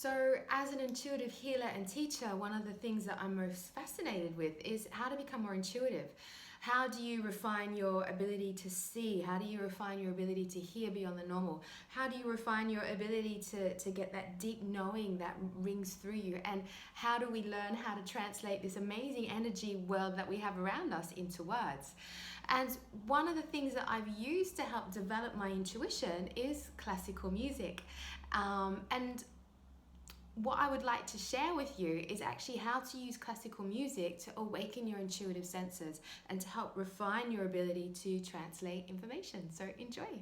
So as an intuitive healer and teacher, one of the things that I'm most fascinated with is how to become more intuitive. How do you refine your ability to see? How do you refine your ability to hear beyond the normal? How do you refine your ability to get that deep knowing that rings through you? And how do we learn how to translate this amazing energy world that we have around us into words? And one of the things that I've used to help develop my intuition is classical music. And what I would like to share with you is actually how to use classical music to awaken your intuitive senses and to help refine your ability to translate information. So enjoy.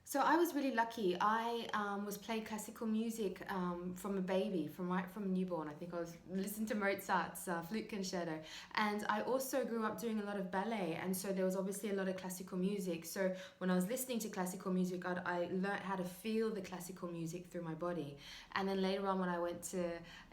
So I was really lucky. I was playing classical music from a baby, right from newborn. I think I was listening to Mozart's flute concerto. And I also grew up doing a lot of ballet. And so there was obviously a lot of classical music. So when I was listening to classical music, I learned how to feel the classical music through my body. And then later on when I went to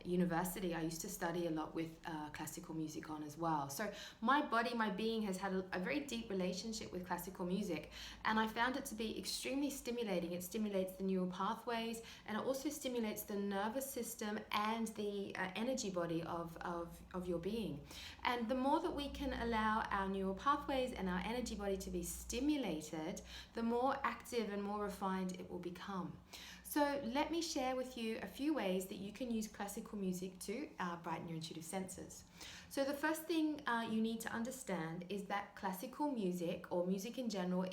university, I used to study a lot with classical music on as well. So my body, my being has had a very deep relationship with classical music. And I found it to be extremely stimulating. It stimulates the neural pathways, and it also stimulates the nervous system and the energy body of your being. And the more that we can allow our neural pathways and our energy body to be stimulated, the more active and more refined it will become. So let me share with you a few ways that you can use classical music to brighten your intuitive senses. So the first thing you need to understand is that classical music, or music in general,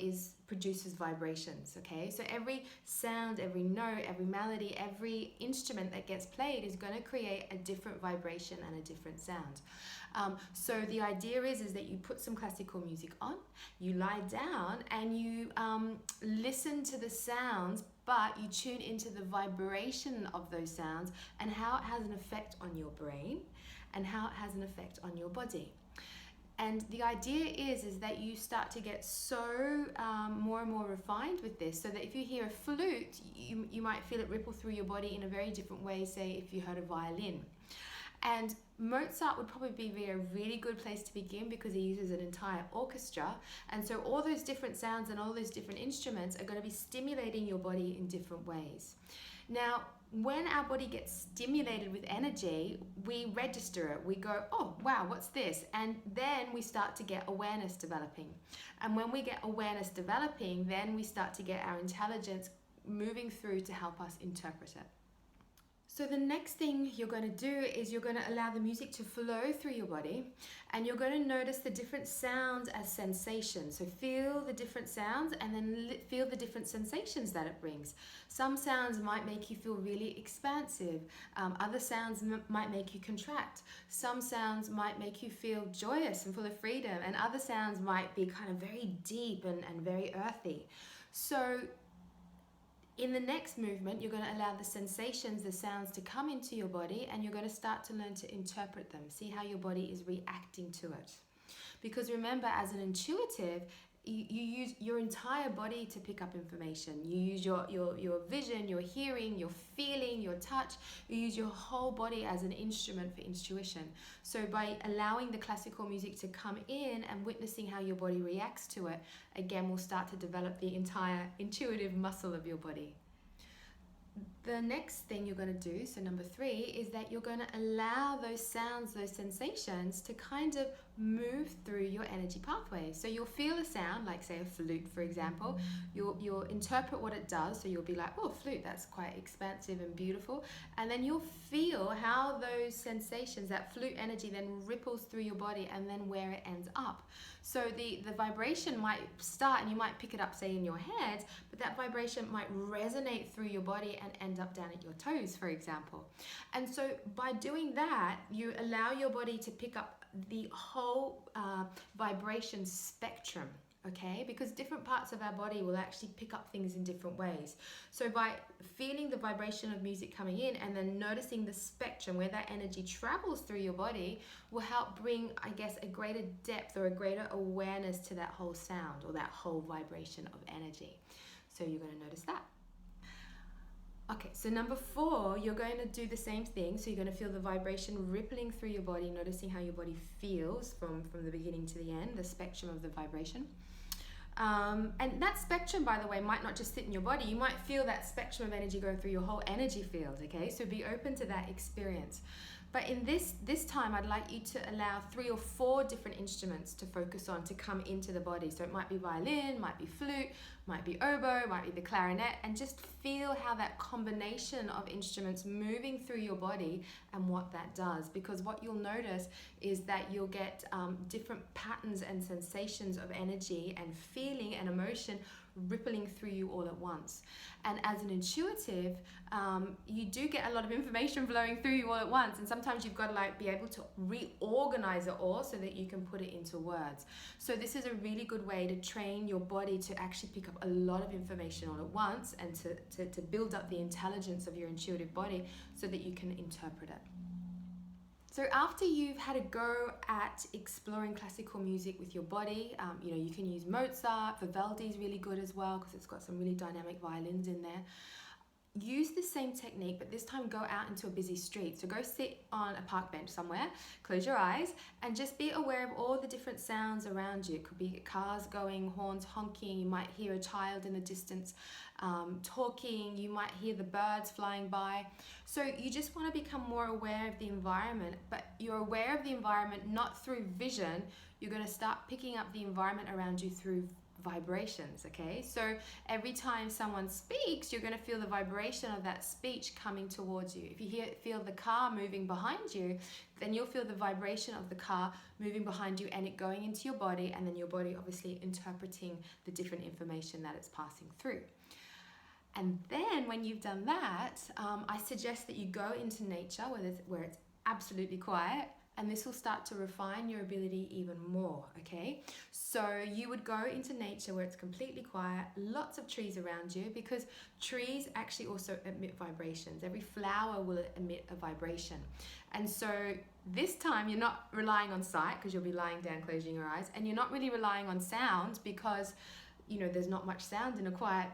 produces vibrations, okay? So every sound, every note, every melody, every instrument that gets played is going to create a different vibration and a different sound. So the idea is that you put some classical music on, you lie down and you listen to the sounds, but you tune into the vibration of those sounds and how it has an effect on your brain and how it has an effect on your body. And the idea is that you start to get so more and more refined with this, so that if you hear a flute, you might feel it ripple through your body in a very different way, say if you heard a violin. And Mozart would probably be a really good place to begin because he uses an entire orchestra. And so all those different sounds and all those different instruments are going to be stimulating your body in different ways. Now, when our body gets stimulated with energy, we register it. We go, oh, wow, what's this? And then we start to get awareness developing. And when we get awareness developing, then we start to get our intelligence moving through to help us interpret it. So the next thing you're going to do is you're going to allow the music to flow through your body, and you're going to notice the different sounds as sensations. So feel the different sounds and then feel the different sensations that it brings. Some sounds might make you feel really expansive. Other sounds might make you contract. Some sounds might make you feel joyous and full of freedom, and other sounds might be kind of very deep and very earthy. So in the next movement, you're going to allow the sensations, the sounds to come into your body, and you're going to start to learn to interpret them. See how your body is reacting to it. Because remember, as an intuitive, you use your entire body to pick up information. You use your vision, your hearing, your feeling, your touch. You use your whole body as an instrument for intuition. So by allowing the classical music to come in and witnessing how your body reacts to it, again, we'll start to develop the entire intuitive muscle of your body. The next thing you're going to do, so number 3, is that you're going to allow those sounds, those sensations to kind of move through your energy pathway. So you'll feel a sound, like say a flute, for example. You'll interpret what it does. So you'll be like, oh, flute, that's quite expansive and beautiful. And then you'll feel how those sensations, that flute energy then ripples through your body and then where it ends up. So the vibration might start and you might pick it up, say, in your head, but that vibration might resonate through your body and end up down at your toes, for example. And so by doing that, you allow your body to pick up the whole vibration spectrum, okay? Because different parts of our body will actually pick up things in different ways. So by feeling the vibration of music coming in and then noticing the spectrum where that energy travels through your body will help bring, I guess, a greater depth or a greater awareness to that whole sound or that whole vibration of energy. So you're going to notice that. Okay, so number 4, you're going to do the same thing. So you're going to feel the vibration rippling through your body, noticing how your body feels from the beginning to the end, the spectrum of the vibration. And that spectrum, by the way, might not just sit in your body. You might feel that spectrum of energy going through your whole energy field, okay? So be open to that experience. But in this time, I'd like you to allow 3 or 4 different instruments to focus on, to come into the body. So it might be violin, might be flute, might be oboe, might be the clarinet, and just feel how that combination of instruments moving through your body and what that does. Because what you'll notice is that you'll get different patterns and sensations of energy and feeling and emotion rippling through you all at once. And as an intuitive, you do get a lot of information flowing through you all at once, and sometimes you've got to like be able to reorganize it all so that you can put it into words. So this is a really good way to train your body to actually pick up a lot of information all at once, and to build up the intelligence of your intuitive body so that you can interpret it. So after you've had a go at exploring classical music with your body, you can use Mozart. Vivaldi's really good as well because it's got some really dynamic violins in there. Use the same technique, but this time go out into a busy street. So go sit on a park bench somewhere, close your eyes, and just be aware of all the different sounds around you. It could be cars going, horns honking, you might hear a child in the distance talking, you might hear the birds flying by. So you just want to become more aware of the environment, but you're aware of the environment not through vision. You're going to start picking up the environment around you through vibrations, okay? So every time someone speaks, you're going to feel the vibration of that speech coming towards you. If you feel the car moving behind you, then you'll feel the vibration of the car moving behind you and it going into your body, and then your body obviously interpreting the different information that it's passing through. And then when you've done that, I suggest that you go into nature where it's absolutely quiet, and this will start to refine your ability even more, okay? So you would go into nature where it's completely quiet, lots of trees around you, because trees actually also emit vibrations. Every flower will emit a vibration. And so this time you're not relying on sight because you'll be lying down, closing your eyes, and you're not really relying on sound because there's not much sound in a quiet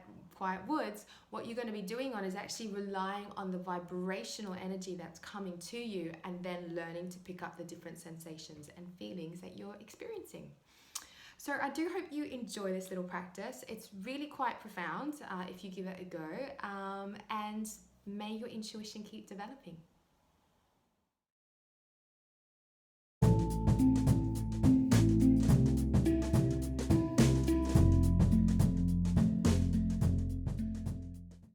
woods. What you're going to be doing is actually relying on the vibrational energy that's coming to you, and then learning to pick up the different sensations and feelings that you're experiencing. So I do hope you enjoy this little practice. It's really quite profound if you give it a go, and may your intuition keep developing.